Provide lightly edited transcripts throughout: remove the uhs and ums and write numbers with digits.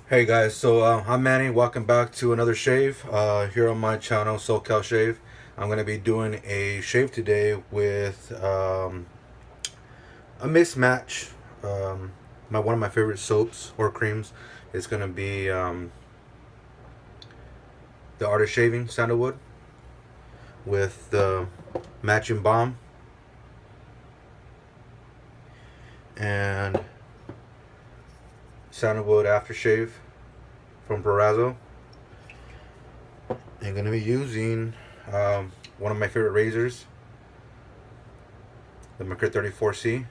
Hey guys, I'm Manny. Welcome back to another shave here on my channel, SoCal Shave. I'm gonna be doing a shave today with a mixed match. My one of my favorite soaps or creams is gonna be the Art of Shaving Sandalwood with the matching balm and Sandalwood aftershave from Barrazzo. I'm gonna be using one of my favorite razors, the Mercury 34C,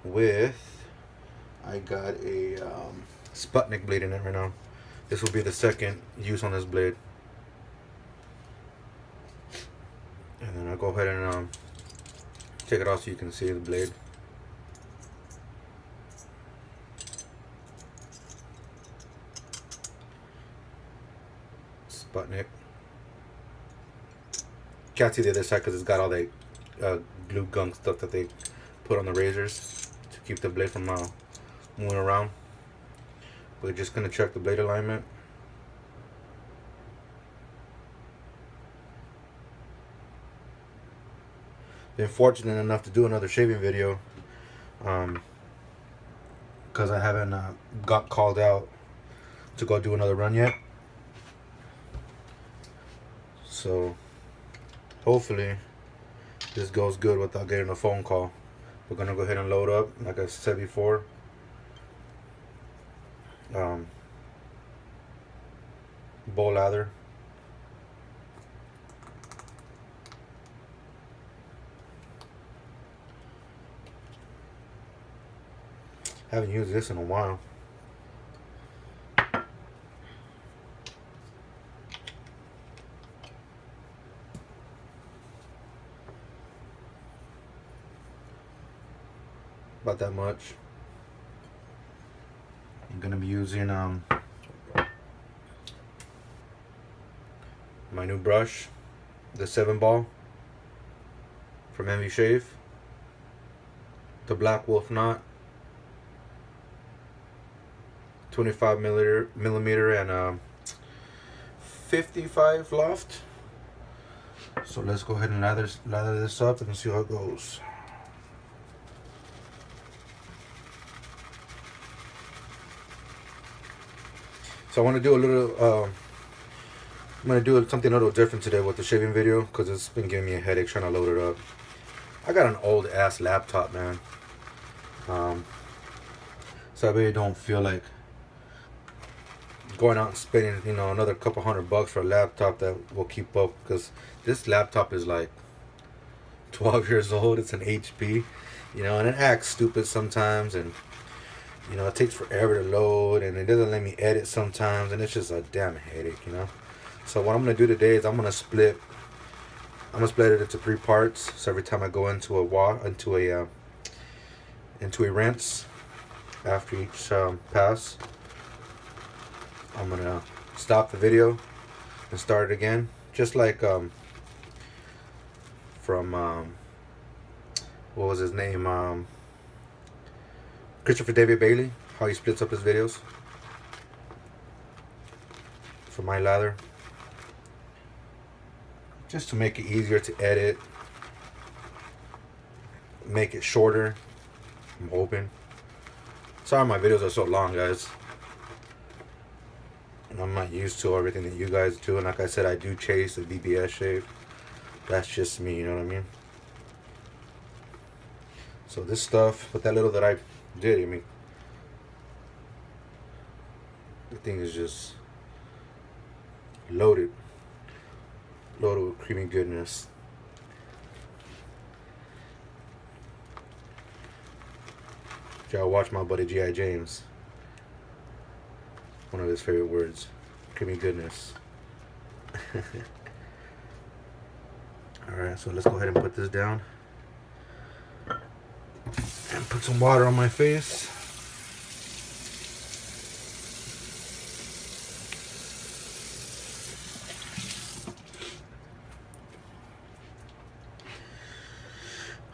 with I got a Sputnik blade in it right now. This will be the second use on this blade, and then I'll go ahead and take it off so you can see the blade. Sputnik. Can't see the other side because it's got all that glue gunk stuff that they put on the razors to keep the blade from moving around. We're just gonna check the blade alignment. Been fortunate enough to do another shaving video because I haven't got called out to go do another run yet. So hopefully this goes good without getting a phone call. We're gonna go ahead and load up, like I said before. Bull lather. Haven't used this in a while. About that much. I'm gonna be using my new brush, the 7-ball from Envy Shave, the Black Wolf knot, 25 millimeter and 55 loft. So let's go ahead and lather this up and see how it goes. So I want to do a little I'm going to do something a little different today with the shaving video because it's been giving me a headache trying to load it up. I got an old ass laptop, man. So I really don't feel like going out and spending, another couple $100 for a laptop that will keep up, because this laptop is like 12 years old. It's an HP, and it acts stupid sometimes, and it takes forever to load, and it doesn't let me edit sometimes, and it's just a damn headache. So what I'm gonna do today is I'm gonna split it into 3 parts. So every time I go into a rinse after each pass, I'm gonna stop the video and start it again, just like from what was his name, Christopher David Bailey, how he splits up his videos for my lather, just to make it easier to edit, make it shorter. I'm hoping. Sorry my videos are so long, guys, and I'm not used to everything that you guys do, and like I said, I do chase a BBS shave. That's just me, you know what I mean? So this stuff, with that little that I did, the thing is just loaded with creamy goodness. Y'all watch my buddy G.I. James. One of his favorite words, creamy goodness. Alright, so let's go ahead and put this down. And put some water on my face.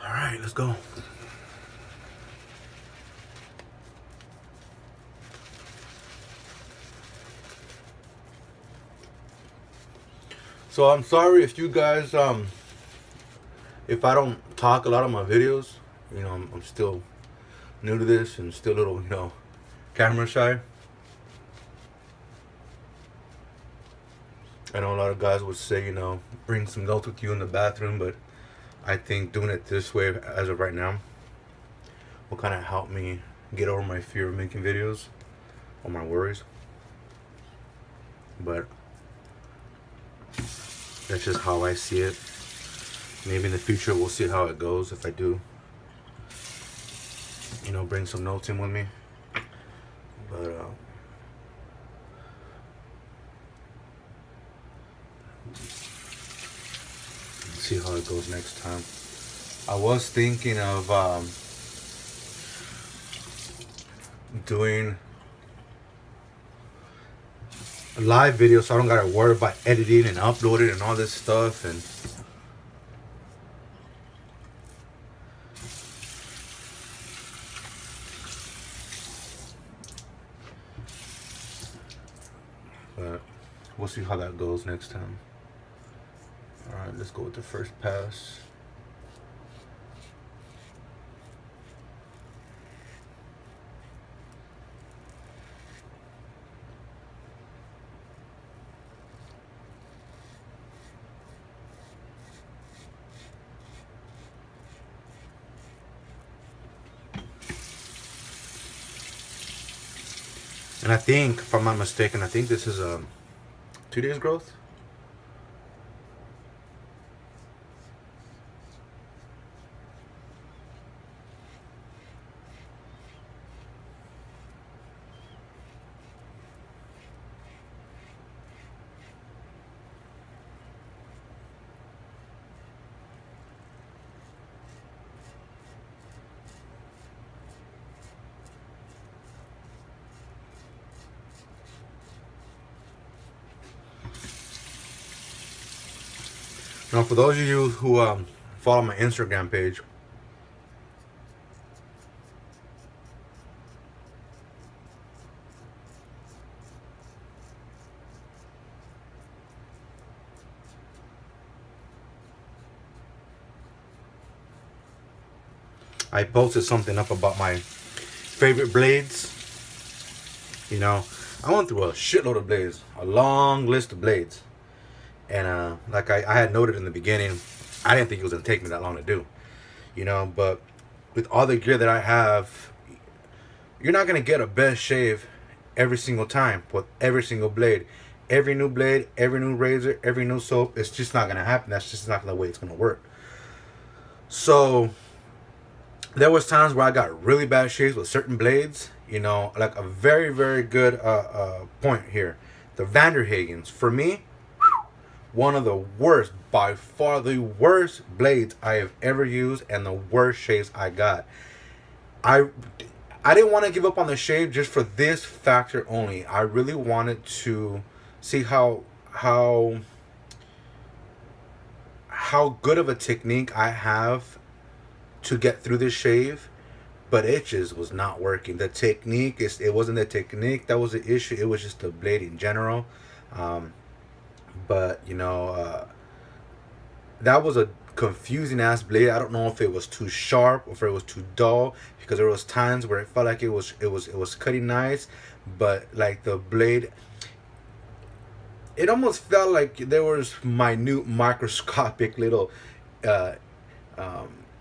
Alright, let's go. So I'm sorry if you guys if I don't talk a lot on my videos. You know, I'm still new to this and still a little, you know, camera shy. I know a lot of guys would say, you know, bring some notes with you in the bathroom, but I think doing it this way as of right now will kind of help me get over my fear of making videos or my worries. But that's just how I see it. Maybe in the future we'll see how it goes if I do, you know, bring some notes in with me. But let's see how it goes next time. I was thinking of doing a live video so I don't gotta worry about editing and uploading and all this stuff. And but we'll see how that goes next time. Alright, let's go with the first pass. And I think, if I'm not mistaken, I think this is a 2 days growth. Now, for those of you who follow my Instagram page, I posted something up about my favorite blades. You know, I went through a shitload of blades, a long list of blades. And like I had noted in the beginning, I didn't think it was going to take me that long to do. You know, but with all the gear that I have, you're not going to get a best shave every single time with every single blade. Every new blade, every new razor, every new soap, it's just not going to happen. That's just not the way it's going to work. So there was times where I got really bad shaves with certain blades. You know, like a very, very good point here. The Vanderhagens, for me, one of the worst, by far the worst blades I have ever used, and the worst shaves I got. I didn't want to give up on the shave just for this factor only. I really wanted to see how good of a technique I have to get through this shave, but it just was not working. The technique it wasn't the technique that was the issue. It was just the blade in general. But you know, that was a confusing ass blade. I don't know if it was too sharp or if it was too dull, because there was times where it felt like it was cutting nice, but like the blade, it almost felt like there was minute microscopic little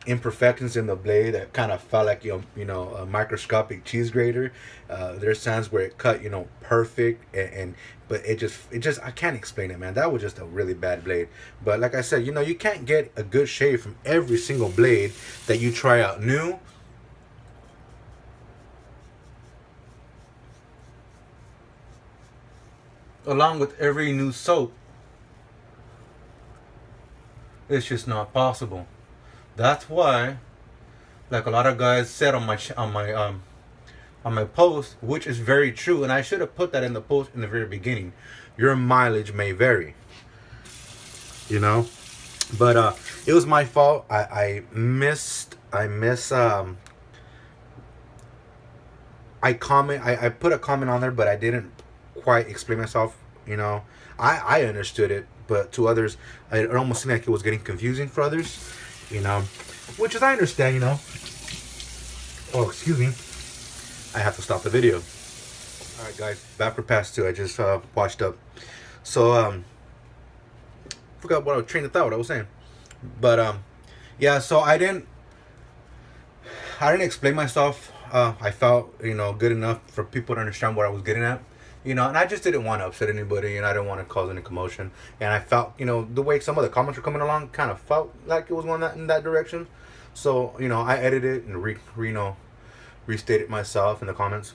imperfections in the blade that kind of felt like you know a microscopic cheese grater. There's times where it cut, you know, perfect, and but it just I can't explain it, man. That was just a really bad blade. But like I said, you know, you can't get a good shave from every single blade that you try out new. Along with every new soap, it's just not possible. That's why, like a lot of guys said on my post, which is very true, and I should have put that in the post in the very beginning. Your mileage may vary, you know, but it was my fault. I put a comment on there, but I didn't quite explain myself You know, I understood it, but to others, it almost seemed like it was getting confusing for others. You know, which is I understand. You know. Oh, excuse me. I have to stop the video. All right, guys, back for past two. I just washed up. So forgot what I was trained of thought. What I was saying, but yeah. So I didn't explain myself. I felt, good enough for people to understand what I was getting at. And I just didn't want to upset anybody, and I didn't want to cause any commotion. And I felt, the way some of the comments were coming along, kind of felt like it was going in that direction. So, I edited it and restated myself in the comments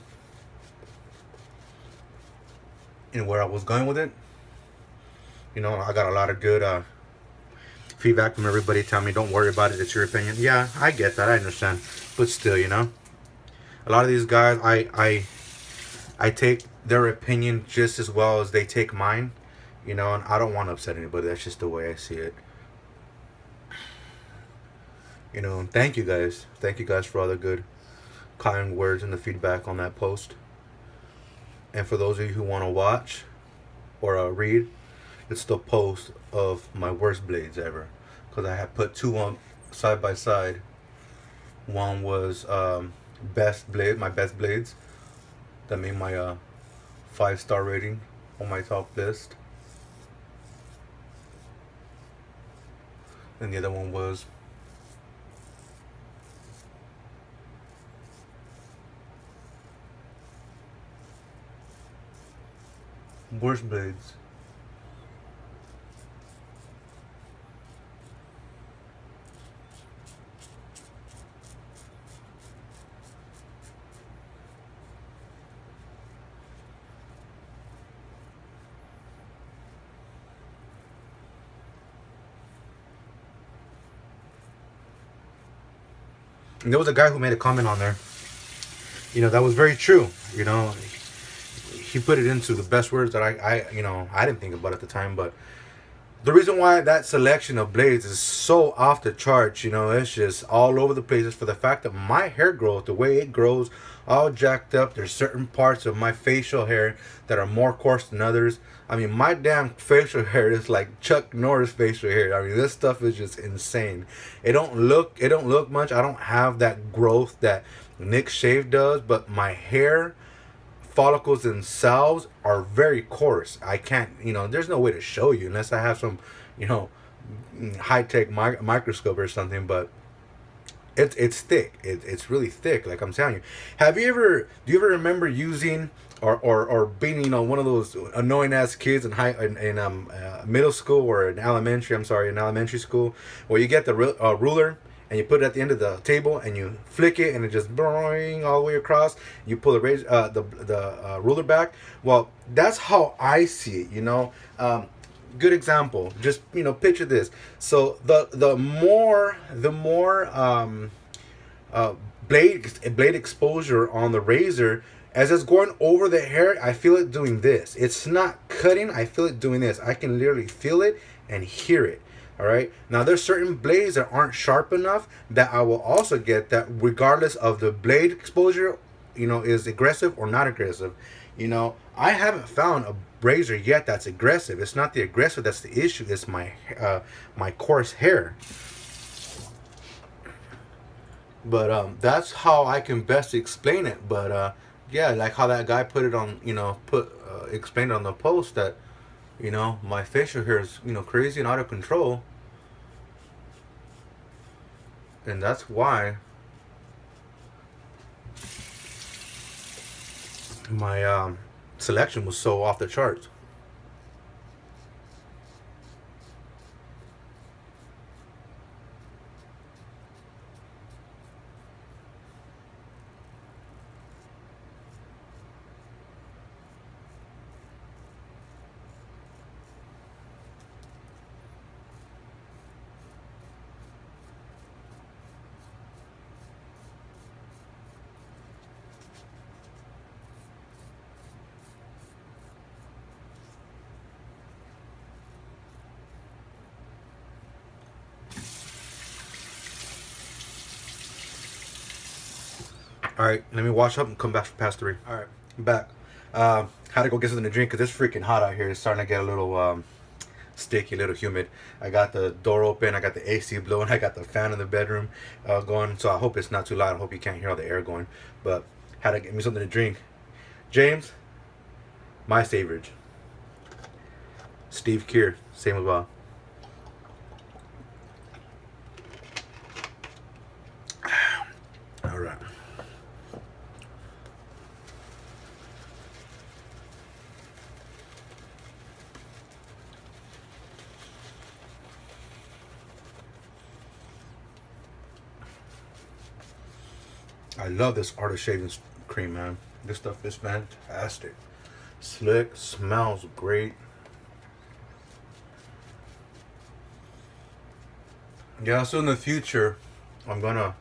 and where I was going with it. I got a lot of good feedback from everybody telling me, don't worry about it, it's your opinion. Yeah, I get that, I understand. But still, a lot of these guys, I take their opinion just as well as they take mine, and I don't want to upset anybody. That's just the way I see it. Thank you guys. Thank you guys for all the good, kind words and the feedback on that post. And for those of you who want to watch or read, it's the post of my worst blades ever. Because I had put two on side by side. One was my best blades that made my 5-star rating on my top list. And the other one was worst blades. And there was a guy who made a comment on there. That was very true. He put it into the best words that I didn't think about at the time. But the reason why that selection of blades is so off the charts, it's just all over the place, is for the fact that my hair growth, the way it grows, all jacked up. There's certain parts of my facial hair that are more coarse than others. I mean, my damn facial hair is like Chuck Norris facial hair. I mean, this stuff is just insane. It don't look much. I don't have that growth that Nick Shave does, but my hair follicles themselves are very coarse. I can't, there's no way to show you unless I have some, high-tech microscope or something, but it's thick. It's really thick, like I'm telling you. Do you ever remember using or being, one of those annoying ass kids in middle school or in elementary school, where you get the ruler and you put it at the end of the table and you flick it and it just boing all the way across. You pull the ruler back. Well, that's how I see it. Good example. Just picture this. So the more blade exposure on the razor, as it's going over the hair, I feel it doing this. It's not cutting. I feel it doing this. I can literally feel it and hear it. All right. Now there's certain blades that aren't sharp enough that I will also get that, regardless of the blade exposure, is aggressive or not aggressive. I haven't found a razor yet that's aggressive. It's not the aggressive that's the issue. It's my coarse hair. But that's how I can best explain it. But yeah, like how that guy put it on, explained on the post that, my facial hair is, crazy and out of control. And that's why my selection was so off the charts. All right, let me wash up and come back for past 3. All right, I'm back. Had to go get something to drink because it's freaking hot out here. It's starting to get a little sticky, a little humid. I got the door open, I got the AC blowing, I got the fan in the bedroom going. So I hope it's not too loud. I hope you can't hear all the air going. But had to get me something to drink. James, my favorite. Steve Keir, same as well. All right. I love this artist shaving cream, man. This stuff is fantastic. Slick, smells great. Yeah, so in the future, I'm gonna,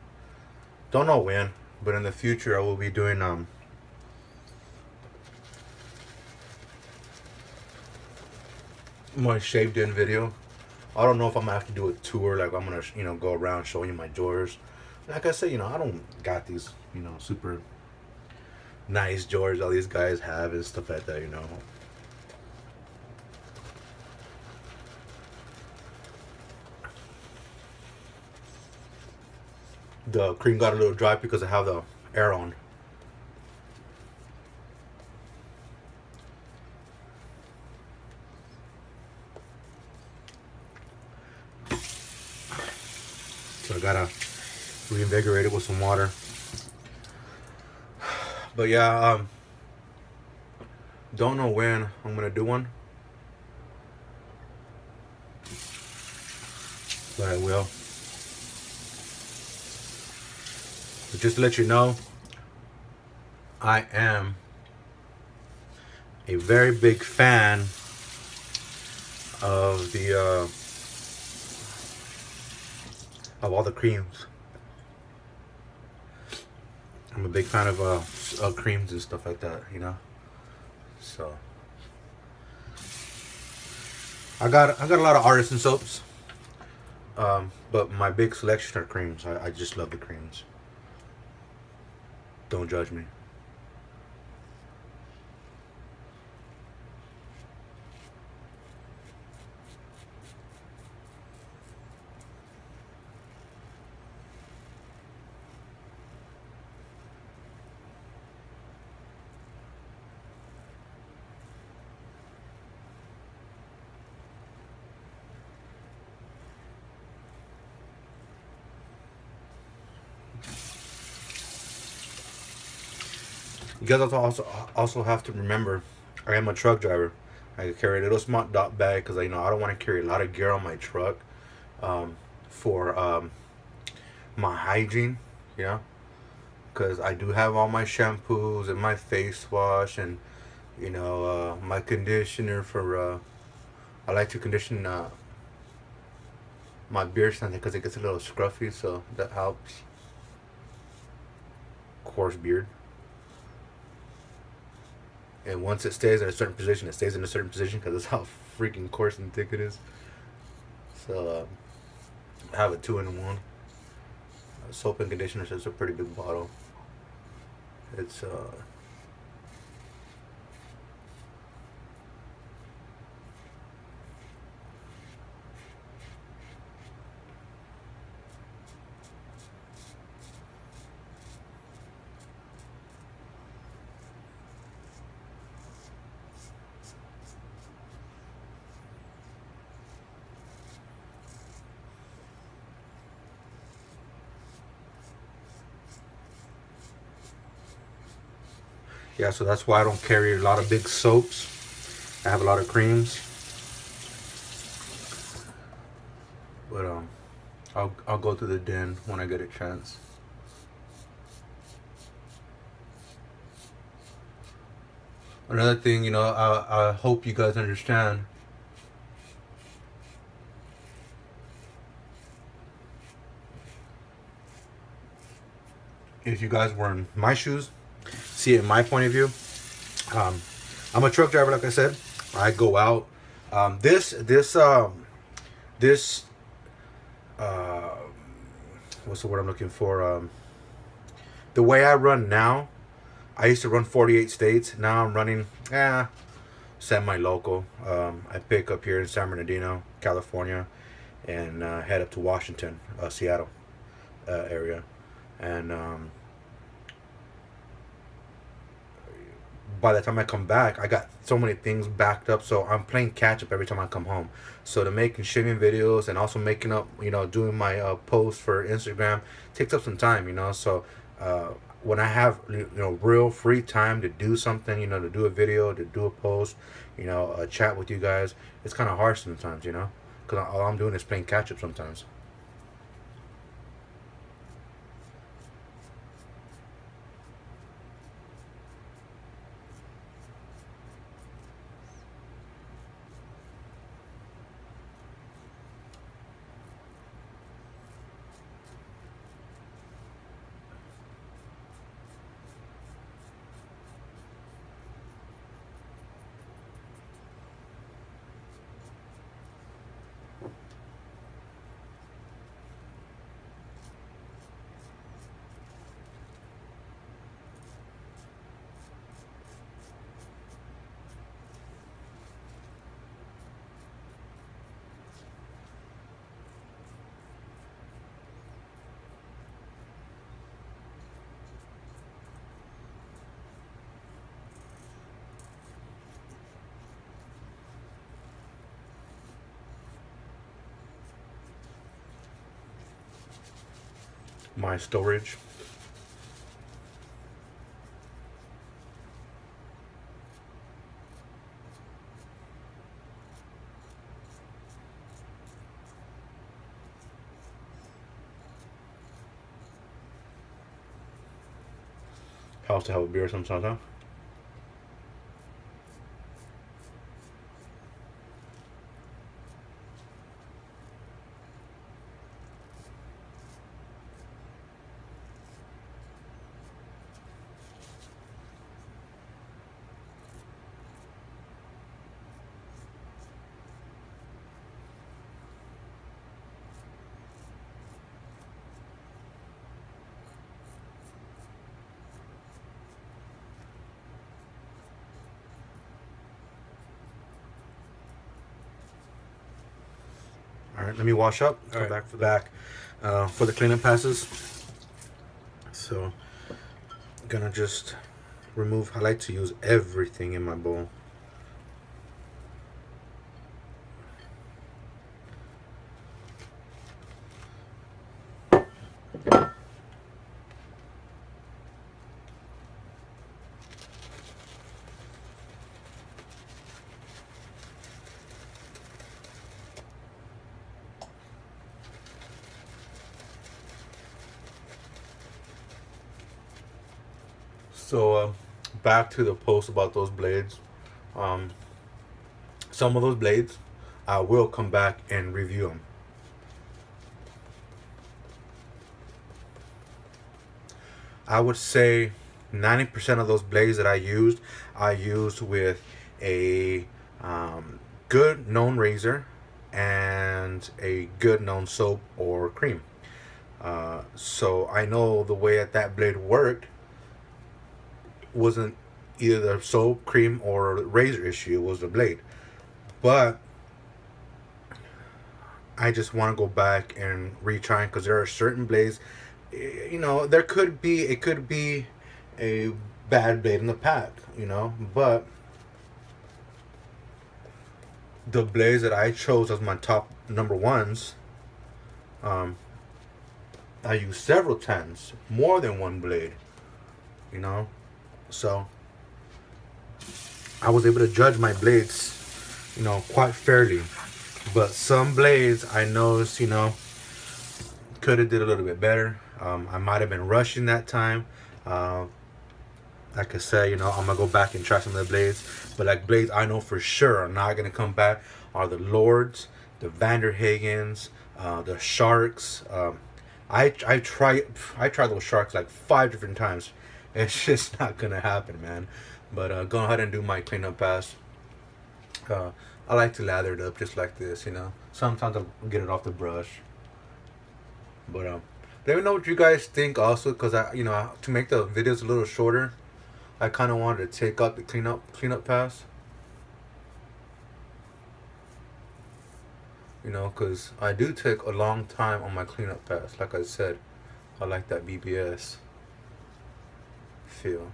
don't know when, but in the future I will be doing my shaved in video. I don't know if I'm gonna have to do a tour, like I'm gonna go around showing you my drawers. Like I said, I don't got these super nice drawers all these guys have and stuff like that. The cream got a little dry because I have the air on. So I gotta reinvigorate it with some water. But yeah, don't know when I'm gonna do one, but I will. But just to let you know, I am a very big fan of the of all the creams. I'm a big fan of creams and stuff like that. So I got a lot of artisan soaps, but my big selection are creams. I just love the creams. Don't judge me. You guys also have to remember, I am a truck driver. I carry a little small dot bag because I don't want to carry a lot of gear on my truck, for my hygiene, because I do have all my shampoos and my face wash and my conditioner for I like to condition my beard something because it gets a little scruffy, so that helps. Coarse beard. And once it stays in a certain position, it stays in a certain position because that's how freaking coarse and thick it is. So I have a 2-in-1. Soap and conditioner, so it's a pretty big bottle. It's yeah, so that's why I don't carry a lot of big soaps. I have a lot of creams. But I'll go to the den when I get a chance. Another thing, I hope you guys understand. If you guys were in my shoes, see it in my point of view. I'm a truck driver, like I said. I go out. This what's the word I'm looking for? The way I run now, I used to run 48 states. Now I'm running semi-local. I pick up here in San Bernardino, California, and head up to Washington, Seattle area. And by the time I come back, I got so many things backed up. So I'm playing catch up every time I come home. So the making streaming videos and also making up, doing my posts for Instagram takes up some time, So uh, when I have real free time to do something, to do a video, to do a post, a chat with you guys, it's kind of hard sometimes, because all I'm doing is playing catch up sometimes. My storage. Helps to have a beer sometimes, huh? All right, let me wash up. Come back for the cleanup passes. So, gonna just remove. I like to use everything in my bowl. So, back to the post about those blades. Um, some of those blades, I will come back and review them. I would say 90% of those blades that I used with a good known razor and a good known soap or cream. So I know the way that blade worked wasn't either the soap, cream, or razor issue. It was the blade. But I just want to go back and retry because there are certain blades. There could be a bad blade in the pack. But the blades that I chose as my top number ones, I use several tens, more than one blade. So I was able to judge my blades, quite fairly. But some blades I noticed, could have did a little bit better. I might have been rushing that time. Like I said, I'm gonna go back and try some of the blades. But like blades I know for sure are not gonna come back are the Lords, the Vanderhagens, the Sharks. I tried those Sharks like 5 different times. It's just not gonna happen, man. But go ahead and do my cleanup pass. I like to lather it up just like this, Sometimes I'll get it off the brush. But let me know what you guys think also, because to make the videos a little shorter, I kind of wanted to take out the cleanup pass. You know, because I do take a long time on my cleanup pass. Like I said, I like that BBS feel.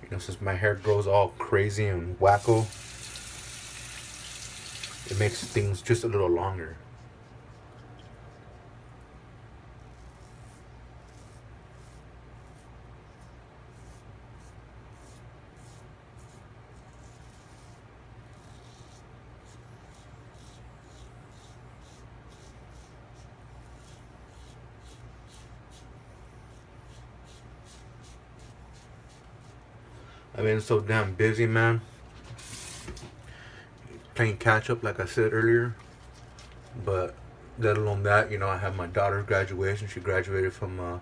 You know, since my hair grows all crazy and wacko, it makes things just a little longer. I've been so damn busy, man. Playing catch up, like I said earlier. But let alone that, you know, I have my daughter's graduation. She graduated from,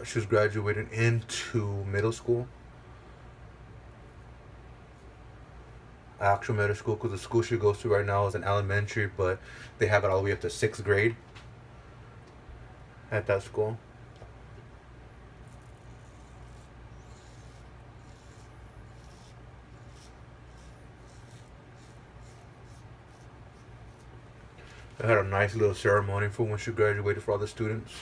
she was graduating into middle school. Actual middle school, because the school she goes to right now is an elementary, but they have it all the way up to 6th grade at that school. I had a nice little ceremony for when she graduated for all the students.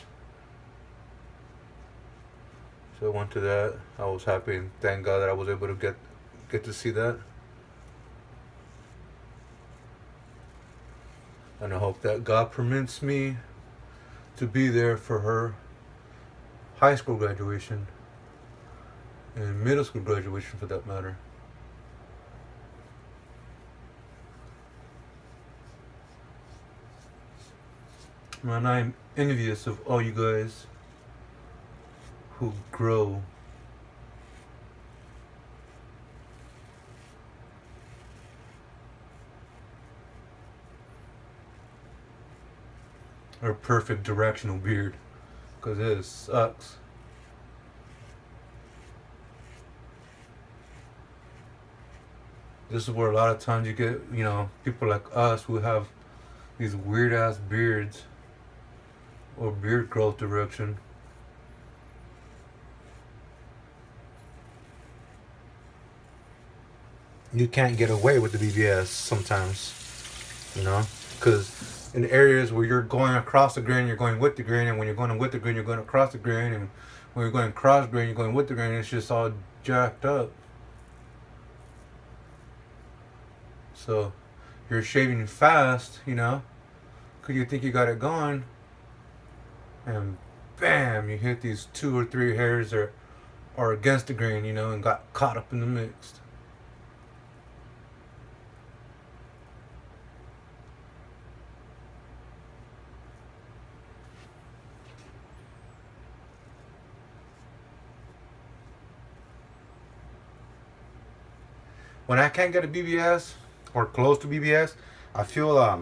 So I went to that. I was happy and thank God that I was able to get to see that. And I hope that God permits me to be there for her high school graduation and middle school graduation, for that matter. Man, I'm envious of all you guys who grow a perfect directional beard, because it sucks. This is where a lot of times you get, you know, people like us who have these weird ass beards or beard growth direction. You can't get away with the BBS sometimes, you know, because in areas where you're going across the grain, you're going with the grain, and when you're going with the grain, you're going across the grain, and when you're going across grain, you're going with the grain. It's just all jacked up. So you're shaving fast, you know, because you think you got it going, and bam, you hit these 2 or 3 hairs that are against the grain, you know, and got caught up in the mix. When I can't get a BBS or close to BBS, I feel I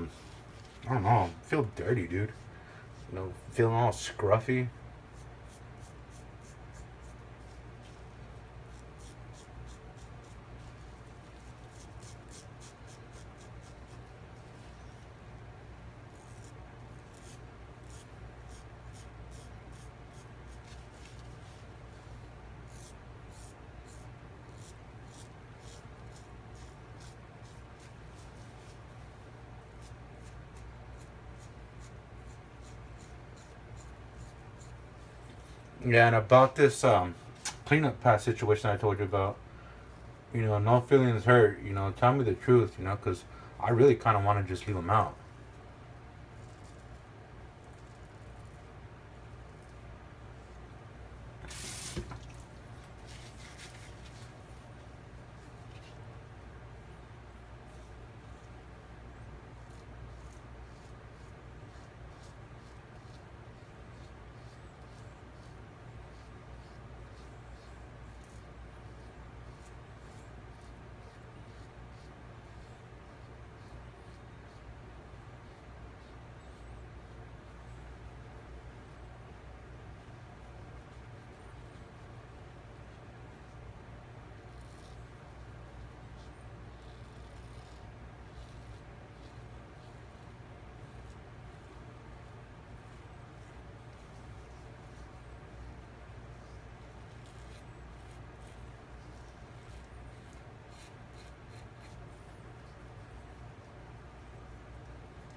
don't know, I feel dirty, dude. You know, feeling all scruffy. Yeah, and about this cleanup pass situation I told you about, you know, no feelings hurt. You know, tell me the truth. You know, because I really kind of want to just leave them out.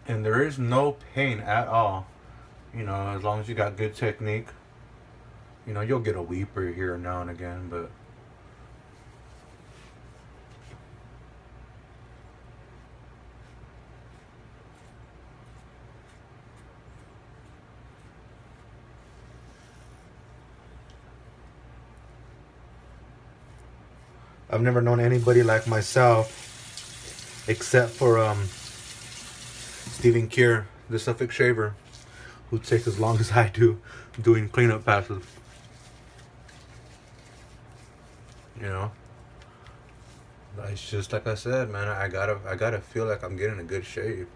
And there is no pain at all. You know, as long as you got good technique. You know, you'll get a weeper here now and again, but I've never known anybody like myself, except for Stephen Kier, the Suffolk shaver, who takes as long as I do doing cleanup passes. You know, it's just like I said, man. I gotta feel like I'm getting a good shave.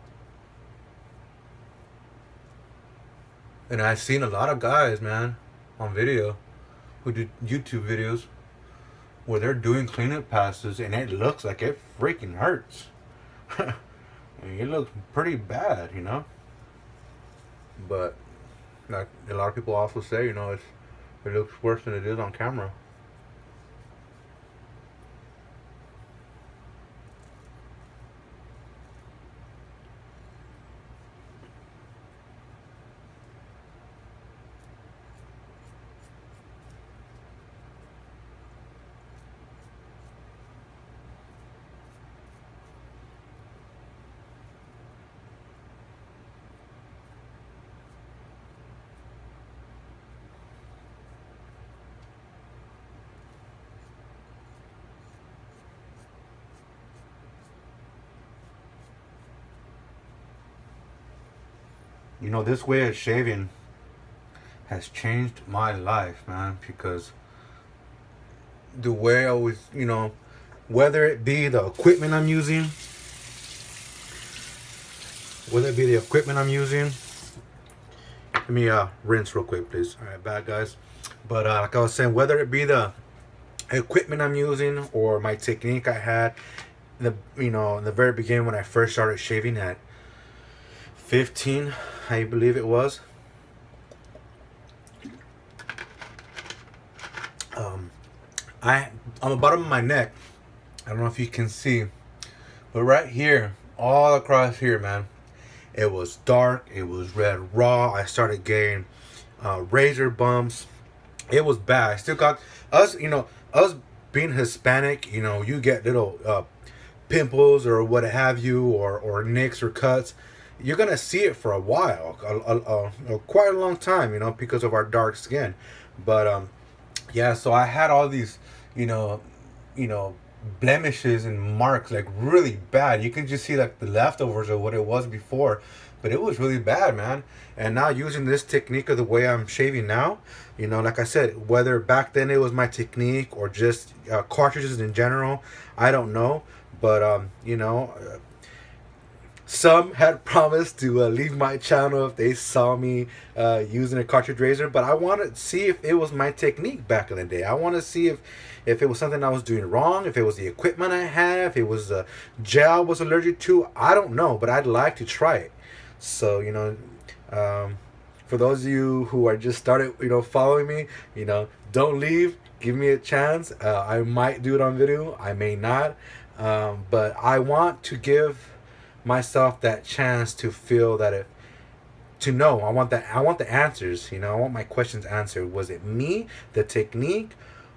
And I've seen a lot of guys, man, on video who do YouTube videos where they're doing cleanup passes and it looks like it freaking hurts. I mean, it looks pretty bad, you know. But like a lot of people also say, you know, it looks worse than it is on camera. You know, this way of shaving has changed my life, man, because the way I was, you know, whether it be the equipment I'm using, let me rinse real quick, please. All right, bad guys. But like I was saying, whether it be the equipment I'm using or my technique I had, in the very beginning when I first started shaving at 15, I believe it was. On the bottom of my neck, I don't know if you can see, but right here, all across here, man, it was dark. It was red raw. I started getting razor bumps. It was bad. I still got us being Hispanic. You know, you get little pimples or what have you, or nicks or cuts. You're gonna see it for a while, quite a long time. You know, because of our dark skin. But yeah. So I had all these, you know, blemishes and marks, like really bad. You can just see like the leftovers of what it was before, but it was really bad, man. And now using this technique of the way I'm shaving now, you know, like I said, whether back then it was my technique or just cartridges in general, I don't know. But some had promised to leave my channel if they saw me using a cartridge razor, but I want to see if it was my technique back in the day. I want to see if it was something I was doing wrong, if it was the equipment I had, if it was the gel I was allergic to. I don't know, but I'd like to try it. So, for those of you who are just started, following me, don't leave. Give me a chance. I might do it on video. I may not. But I want to give myself that chance to feel that to know. I want the answers. I want my questions answered. Was it me, the technique?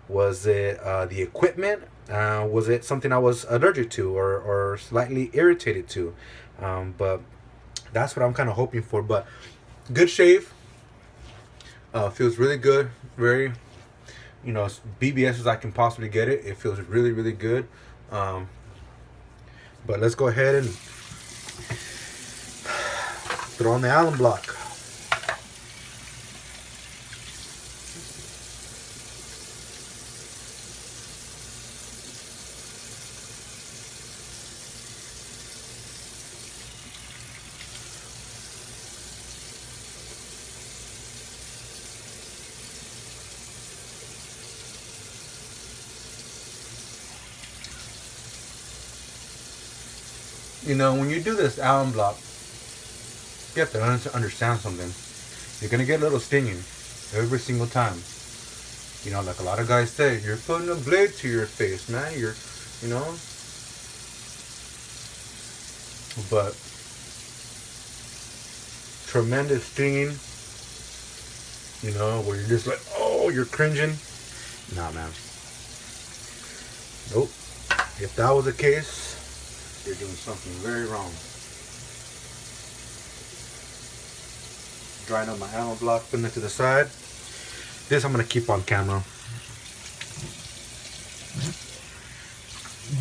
Was it the equipment? Was it something I was allergic to or slightly irritated to? But that's what I'm kind of hoping for. But good shave. Feels really good. Very, BBS as I can possibly get it. It feels really, really good. But let's go ahead and throw on the alum block. When you do this alum block, you have to understand something. You're going to get a little stinging every single time. Like a lot of guys say, you're putting a blade to your face, man. But tremendous stinging, you know, where you're just like, oh, you're cringing. Nah, man. Nope. If that was the case, you're doing something very wrong. Drying up my ammo block, putting it to the side. This I'm gonna keep on camera.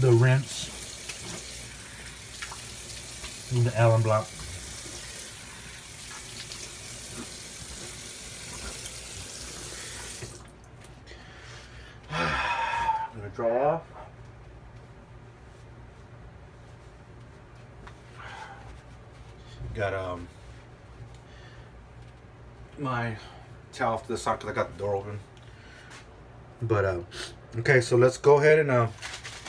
The rinse in the Allen block. I'm gonna dry off. Got my towel to the side because I got the door open. But okay, so let's go ahead and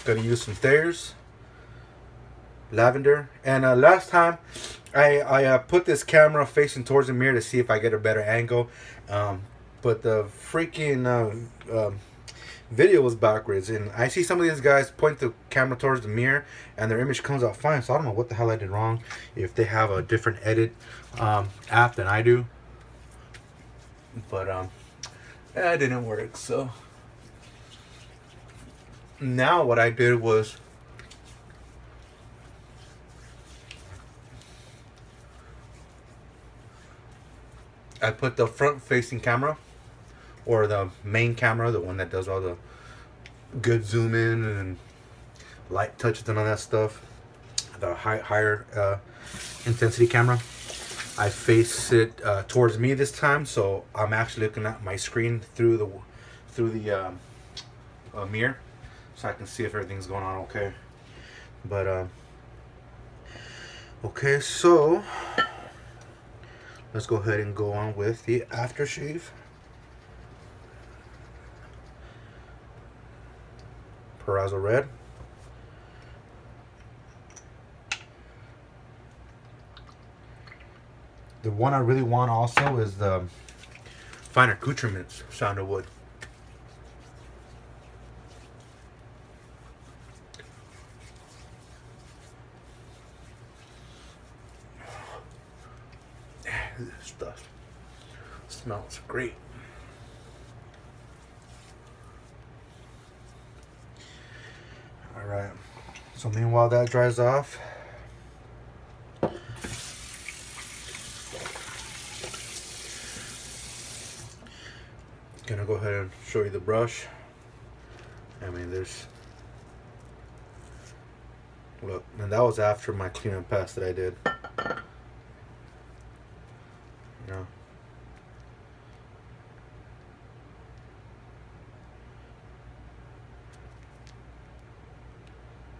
gonna use some Thayer's lavender. And last time I put this camera facing towards the mirror to see if I get a better angle, but the freaking video was backwards, and I see some of these guys point the camera towards the mirror and their image comes out fine. So I don't know what the hell I did wrong, if they have a different edit app than I do. But that didn't work. So now what I did was I put the front facing camera, or the main camera, the one that does all the good zoom in and light touches and all that stuff, the higher intensity camera, I face it towards me this time, so I'm actually looking at my screen through the mirror, so I can see if everything's going on okay. But okay, so let's go ahead and go on with the aftershave. Perazzo Red. The one I really want also is the Fine Accoutrements Sandalwood. This stuff smells great. Alright, so meanwhile that dries off, gonna go ahead and show you the brush. I mean, there's, look, and that was after my clean and pass that I did. You know,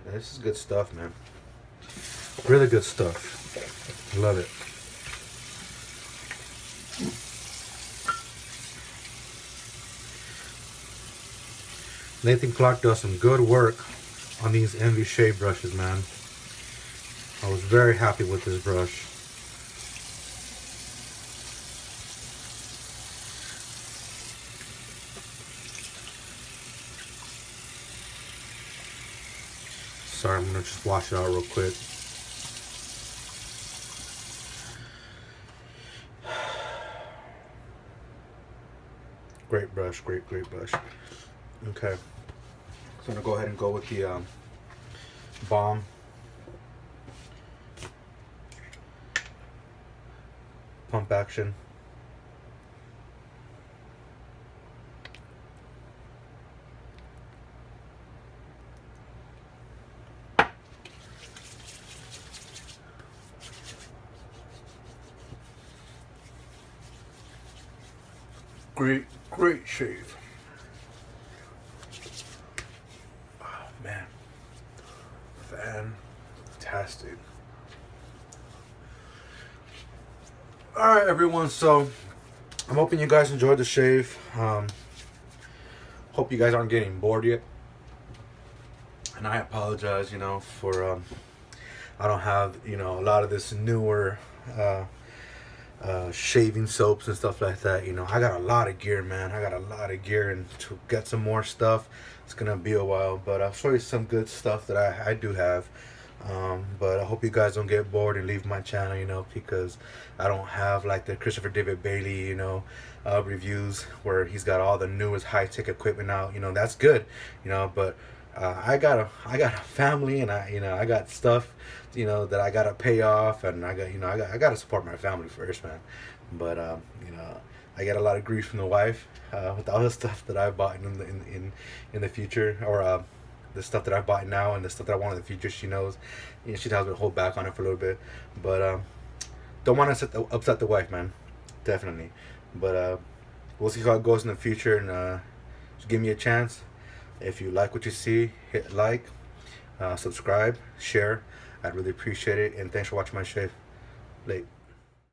this is good stuff, man. Really good stuff. Love it. Nathan Clark does some good work on these Envy shave brushes, man. I was very happy with this brush. Sorry, I'm gonna just wash it out real quick. Great brush, great brush. Okay, so I'm gonna go ahead and go with the balm. Pump action. Great shave. Oh man, fantastic. All right, everyone. So I'm hoping you guys enjoyed the shave. Hope you guys aren't getting bored yet. And I apologize, you know, for I don't have, you know, a lot of this newer shaving soaps and stuff like that. You know, I got a lot of gear, man. I got a lot of gear, and to get some more stuff, it's gonna be a while. But I'll show you some good stuff that I do have. But I hope you guys don't get bored and leave my channel, because I don't have like the Christopher David Bailey, reviews where he's got all the newest high tech equipment out. That's good, but I got a family, and I got stuff, that I gotta pay off, and I gotta support my family first, man. But I get a lot of grief from the wife with all the stuff that I bought in the future, or the stuff that I bought now and the stuff that I want in the future. She knows, she tells me to hold back on it for a little bit, but don't want to upset the wife, man. Definitely, but we'll see how it goes in the future, and just give me a chance. If you like what you see, hit like, subscribe, share. I'd really appreciate it, and thanks for watching my show. Late.